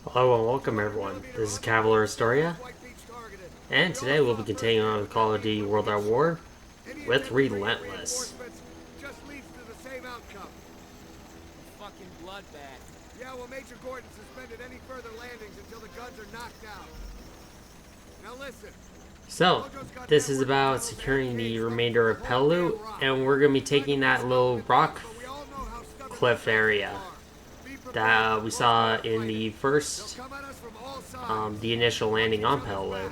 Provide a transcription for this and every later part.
Hello and welcome everyone. This is Cavalier Astoria, and today we'll be continuing on with Call of Duty World at War with Relentless. Fucking bloodbath. Yeah, well, Major Gordon suspended any further landings until the guns are knocked out. Now listen. So, this is about securing the remainder of Pellu, and we're going to be taking that little rock cliff area that we saw in the first, the initial landing on Pellu.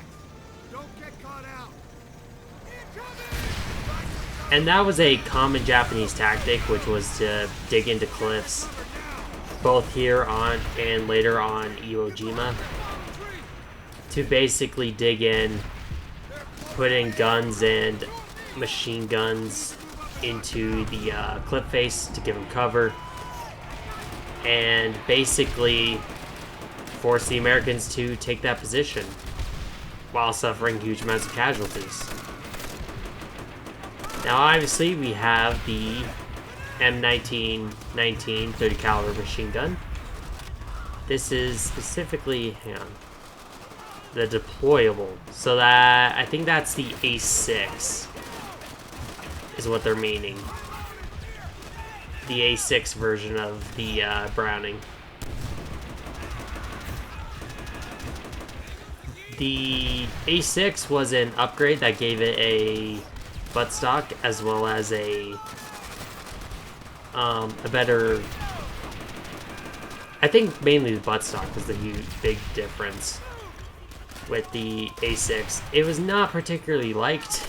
And that was a common Japanese tactic, which was to dig into cliffs, both here on and later on Iwo Jima, to basically dig in, put in guns and machine guns into the cliff face to give them cover, and basically force the Americans to take that position while suffering huge amounts of casualties. Now obviously we have the M1919 30 caliber machine gun. This is specifically, hang on, the deployable. So that, I think that's the A6 is what they're meaning. The A6 version of the Browning. The A6 was an upgrade that gave it a buttstock as well as a better. I think mainly the buttstock was the huge big difference with the A6. It was not particularly liked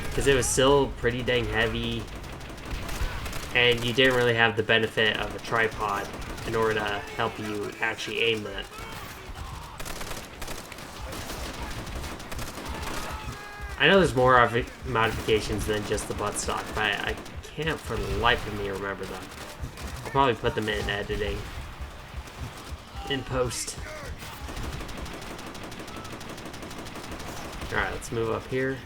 because it was still pretty dang heavy, and you didn't really have the benefit of a tripod in order to help you actually aim it. I know there's more modifications than just the buttstock, but I can't for the life of me remember them. I'll probably put them in editing, in post. Alright, let's move up here.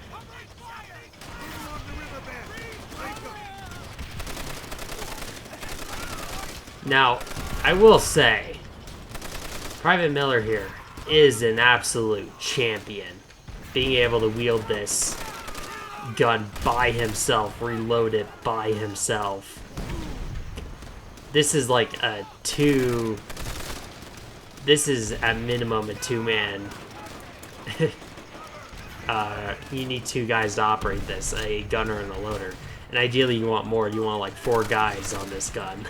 Now, I will say, Private Miller here is an absolute champion. Being able to wield this gun by himself, reload it by himself. This is like a this is at minimum a two-man. You need two guys to operate this, a gunner and a loader. And ideally you want more, you want like 4 guys on this gun.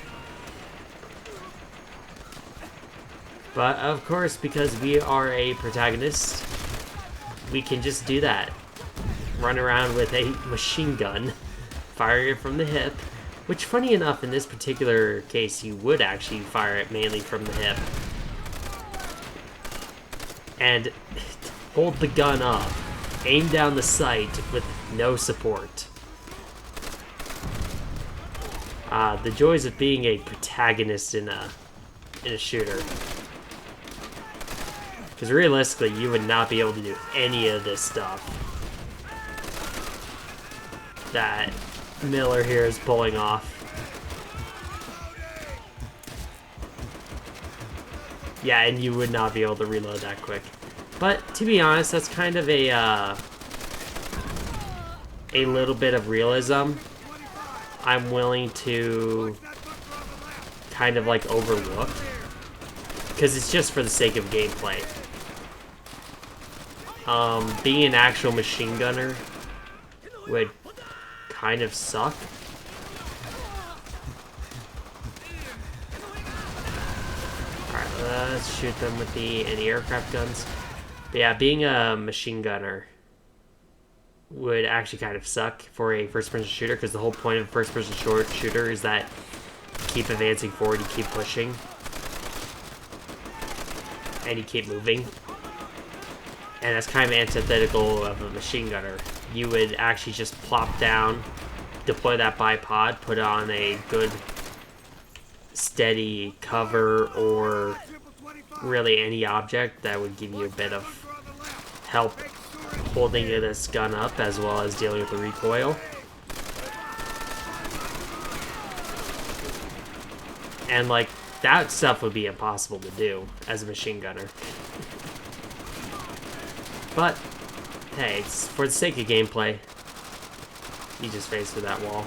But of course, because we are a protagonist, we can just do that. Run around with a machine gun, fire it from the hip, which funny enough in this particular case you would actually fire it mainly from the hip. And hold the gun up, aim down the sight with no support. The joys of being a protagonist in a shooter. Because realistically, you would not be able to do any of this stuff that Miller here is pulling off. Yeah, and you would not be able to reload that quick. But to be honest, that's kind of a little bit of realism I'm willing to kind of like overlook, because it's just for the sake of gameplay. Being an actual machine gunner would kind of suck. Alright, let's shoot them with the anti-aircraft guns. But yeah, being a machine gunner would actually kind of suck for a first-person shooter, because the whole point of a first-person shooter is that you keep advancing forward, you keep pushing, and you keep moving. And that's kind of antithetical of a machine gunner. You would actually just plop down, deploy that bipod, put on a good steady cover or really any object that would give you a bit of help holding this gun up as well as dealing with the recoil. And like that stuff would be impossible to do as a machine gunner. But, hey, it's for the sake of gameplay. You just face through that wall.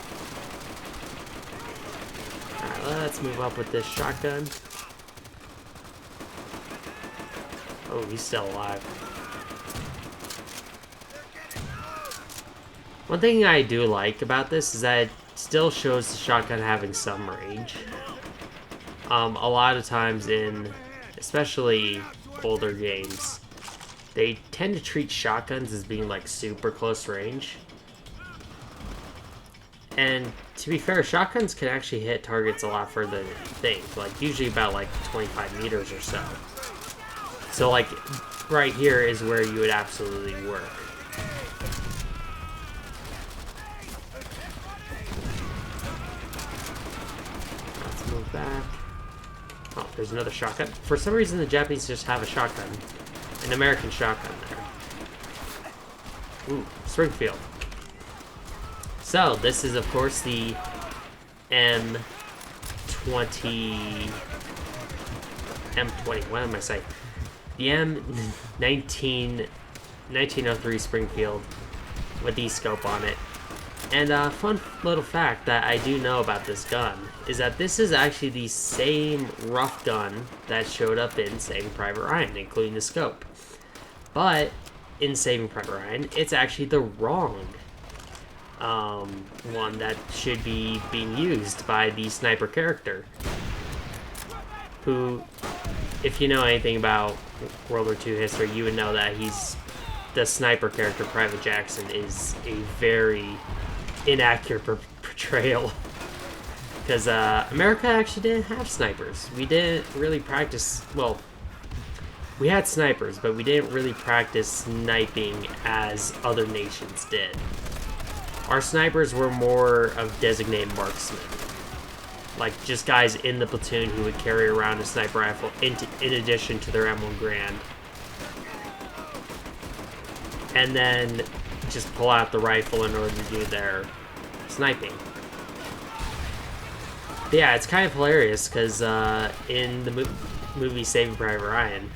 Alright, let's move up with this shotgun. Oh, he's still alive. One thing I do like about this is that it still shows the shotgun having some range. A lot of times in, especially older games, they tend to treat shotguns as being like super close range. And to be fair, shotguns can actually hit targets a lot further than you think, like usually about like 25 meters or so. So like right here is where you would absolutely work. Let's move back. Oh, there's another shotgun. For some reason the Japanese just have a shotgun. An American shotgun there. Ooh, Springfield. So, this is of course the M20, what am I saying? The M1903 Springfield with the scope on it. And a fun little fact that I do know about this gun is that this is actually the same rough gun that showed up in Saving Private Ryan, including the scope. But in Saving Private Ryan, it's actually the wrong one that should be being used by the sniper character. Who, if you know anything about World War II history, you would know that the sniper character, Private Jackson, is a very inaccurate portrayal. Because America actually didn't have snipers. We didn't really practice, well, we had snipers, but we didn't really practice sniping as other nations did. Our snipers were more of designated marksmen. Like, just guys in the platoon who would carry around a sniper rifle in addition to their M1 Garand. And then just pull out the rifle in order to do their sniping. But yeah, it's kind of hilarious because in the movie Saving Private Ryan,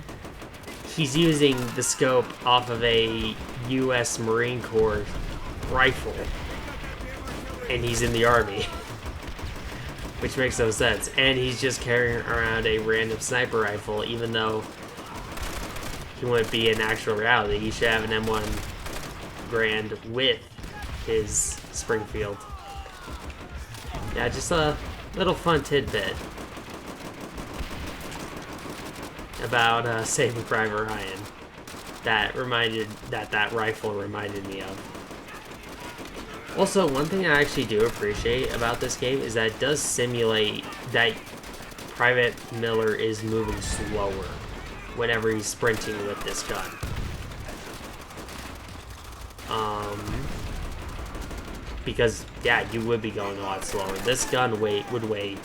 he's using the scope off of a U.S. Marine Corps rifle, and he's in the Army, which makes no sense. And he's just carrying around a random sniper rifle, even though he wouldn't be in actual reality. He should have an M1 Garand with his Springfield. Yeah, just a little fun tidbit about Saving Private Ryan that rifle reminded me of. Also, one thing I actually do appreciate about this game is that it does simulate that Private Miller is moving slower whenever he's sprinting with this gun. Because, yeah, you would be going a lot slower. This gun would weigh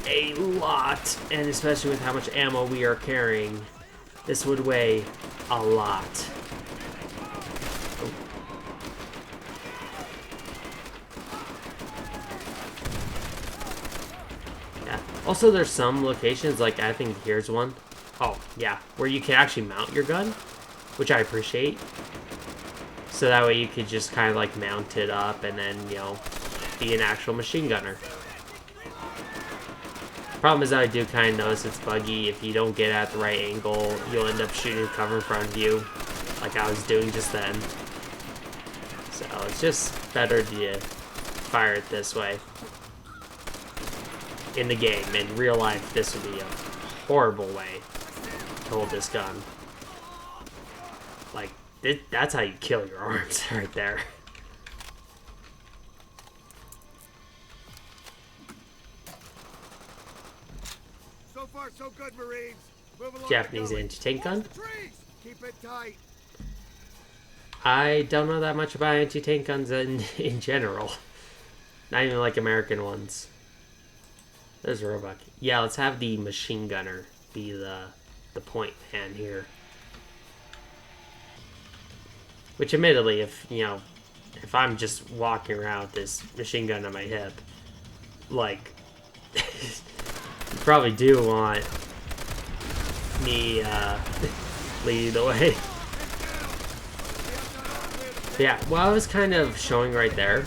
a lot, and especially with how much ammo we are carrying, this would weigh a lot. Yeah. Also, there's some locations, like I think here's one. Oh, yeah, where you can actually mount your gun, which I appreciate. So that way you could just kind of like mount it up and then, you know, be an actual machine gunner. Problem is that I do kind of notice it's buggy. If you don't get at the right angle, you'll end up shooting cover in front of you, like I was doing just then. So it's just better to fire it this way. In the game, in real life, this would be a horrible way to hold this gun. Like, that's how you kill your arms right there. So far, so good, Marines. Move along. Japanese anti-tank gun. Keep it tight. I don't know that much about anti-tank guns in general. Not even like American ones. There's a robot. Yeah, let's have the machine gunner be the point man here. Which, admittedly, if I'm just walking around with this machine gun on my hip, like, You probably do want me leading the way. Yeah, well, I was kind of showing right there.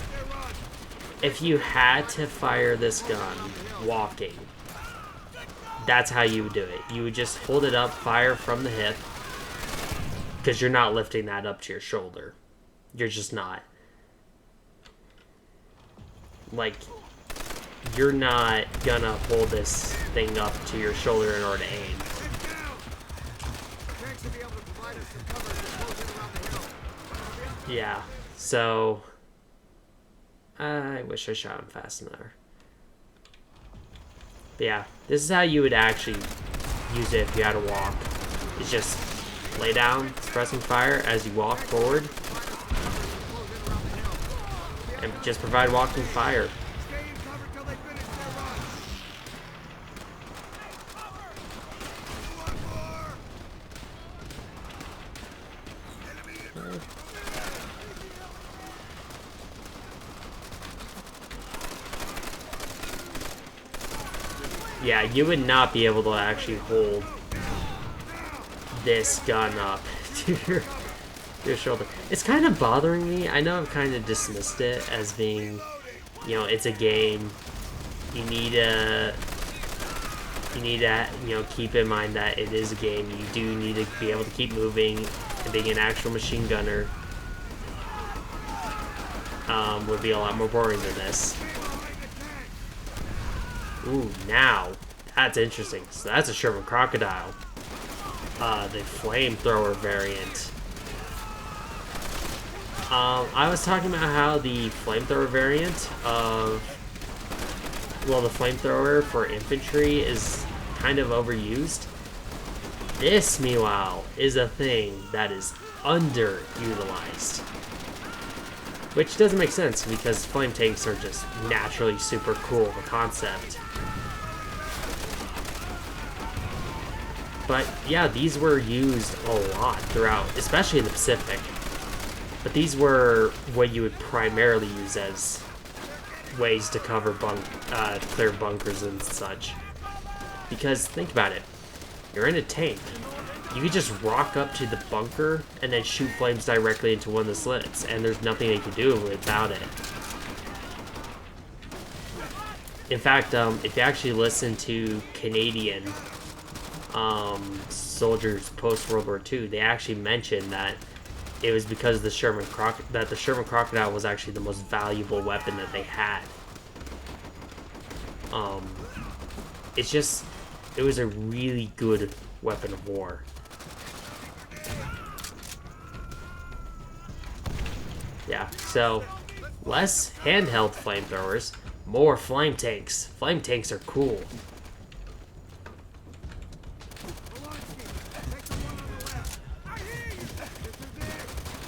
If you had to fire this gun walking, that's how you would do it. You would just hold it up, fire from the hip, because you're not lifting that up to your shoulder. You're just not. Like, you're not gonna hold this thing up to your shoulder in order to aim. Yeah, so I wish I shot him fast enough. But yeah, this is how you would actually use it if you had to walk. It's just lay down, pressing fire as you walk forward, and just provide walking fire. Yeah, you would not be able to actually hold this gun up to your shoulder. It's kind of bothering me. I know I've kind of dismissed it as being, you know, it's a game. You need to, you know, keep in mind that it is a game. You do need to be able to keep moving, and being an actual machine gunner would be a lot more boring than this. Ooh, now that's interesting. So that's a Sherman Crocodile, the flamethrower variant. I was talking about how the flamethrower variant of, well, the flamethrower for infantry is kind of overused. This, meanwhile, is a thing that is underutilized. Which doesn't make sense, because flame tanks are just naturally super cool of a concept. But yeah, these were used a lot throughout, especially in the Pacific. But these were what you would primarily use as ways to cover clear bunkers and such. Because think about it, you're in a tank. You could just rock up to the bunker and then shoot flames directly into one of the slits, and there's nothing they can do about it. In fact, if you actually listen to Canadian soldiers post-World War II, they actually mentioned that it was because the Sherman Crocodile was actually the most valuable weapon that they had. It was a really good weapon of war. Yeah, so less handheld flamethrowers, more flame tanks. Flame tanks are cool.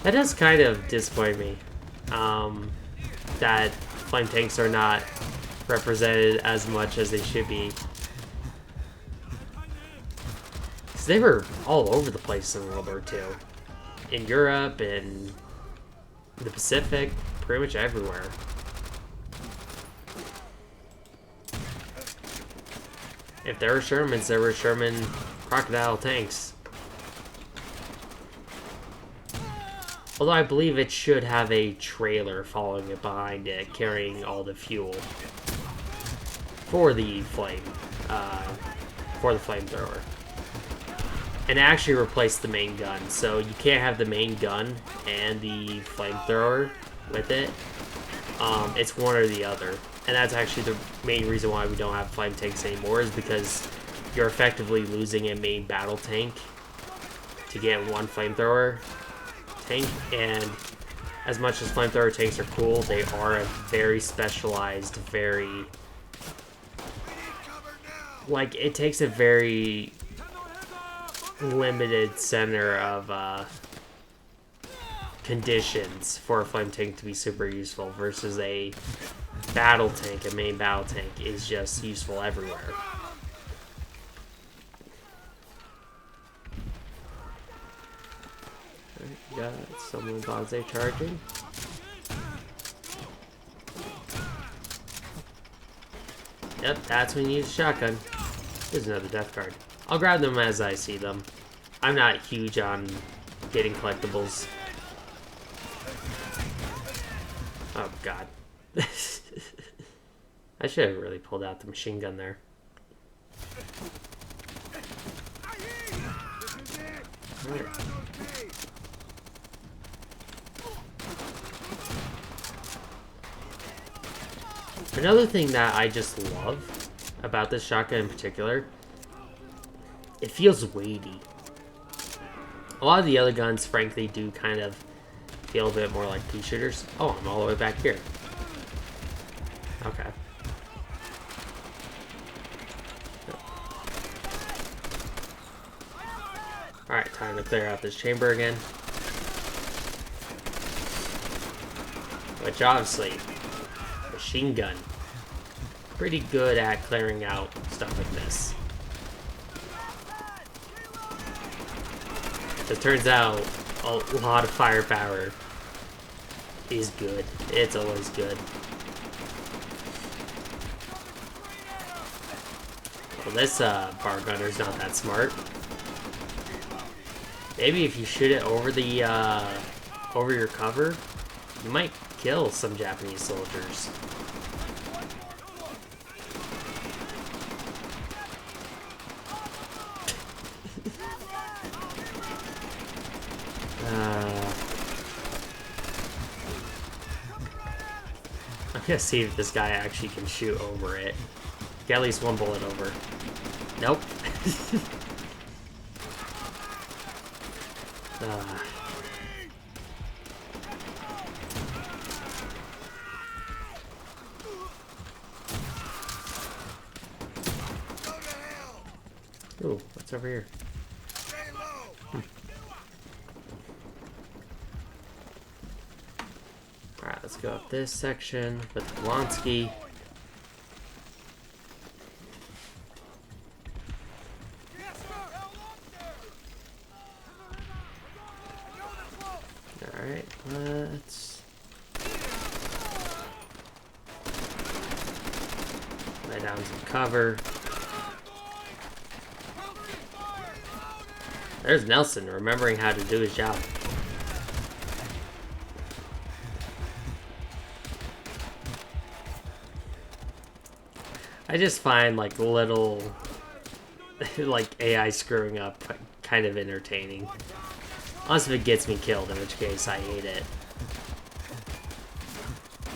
That does kind of disappoint me, that flame tanks are not represented as much as they should be. Because they were all over the place in World War II. In Europe and the Pacific, pretty much everywhere. If there were Shermans, there were Sherman Crocodile tanks. Although I believe it should have a trailer following it behind it, carrying all the fuel for the flamethrower. And actually replace the main gun. So you can't have the main gun and the flamethrower with it. It's one or the other. And that's actually the main reason why we don't have flame tanks anymore, is because you're effectively losing a main battle tank to get one flamethrower tank. And as much as flamethrower tanks are cool, they are a very specialized, very... like, it takes a very limited center of conditions for a flame tank to be super useful, versus a battle tank. A main battle tank is just useful everywhere. Got someone Bonze charging. Yep, that's when you use a shotgun. There's another death card. I'll grab them as I see them. I'm not huge on getting collectibles. Oh god. I should have really pulled out the machine gun there. Right. Another thing that I just love about this shotgun in particular, it feels weighty. A lot of the other guns, frankly, do kind of feel a bit more like pea shooters. Oh, I'm all the way back here. Okay. Alright, time to clear out this chamber again. Which obviously, machine gun, pretty good at clearing out stuff like this. It turns out a lot of firepower is good. It's always good. Well, this bar gunner's not that smart. Maybe if you shoot it over the over your cover, you might kill some Japanese soldiers. I'm gonna see if this guy actually can shoot over it. Get at least one bullet over. Nope. Ooh, what's over here? Alright, let's go up this section with Blonsky. Alright, let's lay down some cover. There's Nelson, remembering how to do his job. I just find like little like AI screwing up kind of entertaining. Unless if it gets me killed, in which case I hate it.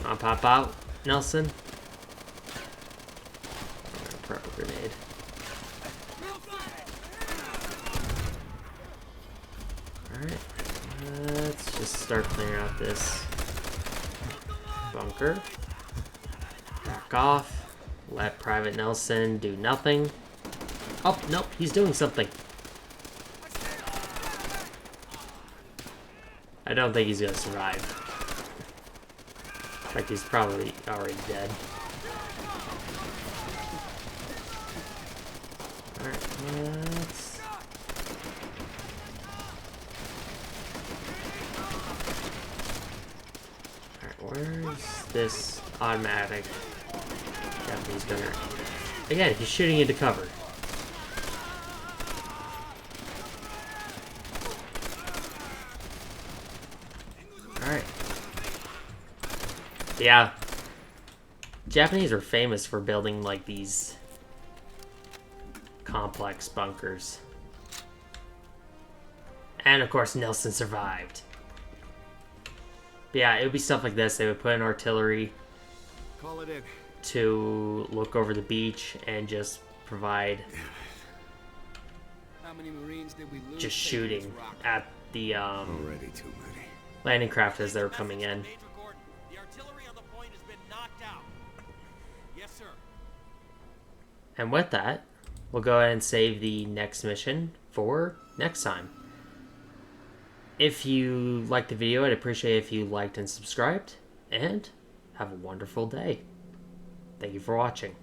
I'll pop out, Nelson. Pro grenade. Alright, let's just start clearing out this bunker. Back off. Let Private Nelson do nothing. Oh, nope, he's doing something. I don't think he's gonna survive. In fact, he's probably already dead. Alright, let's... Alright, where's this automatic Japanese gunner? Again, he's shooting into cover. Alright. Yeah. Japanese are famous for building like these complex bunkers. And of course Nelson survived. But yeah, it would be stuff like this. They would put in artillery. Call it in. To look over the beach and just provide How many Marines did we lose? just shooting at the Already too many. landing craft as they were coming in. Major Gordon, the artillery on the point has been knocked out. Yes, sir. And with that, we'll go ahead and save the next mission for next time. If you liked the video, I'd appreciate it if you liked and subscribed, and have a wonderful day. Thank you for watching.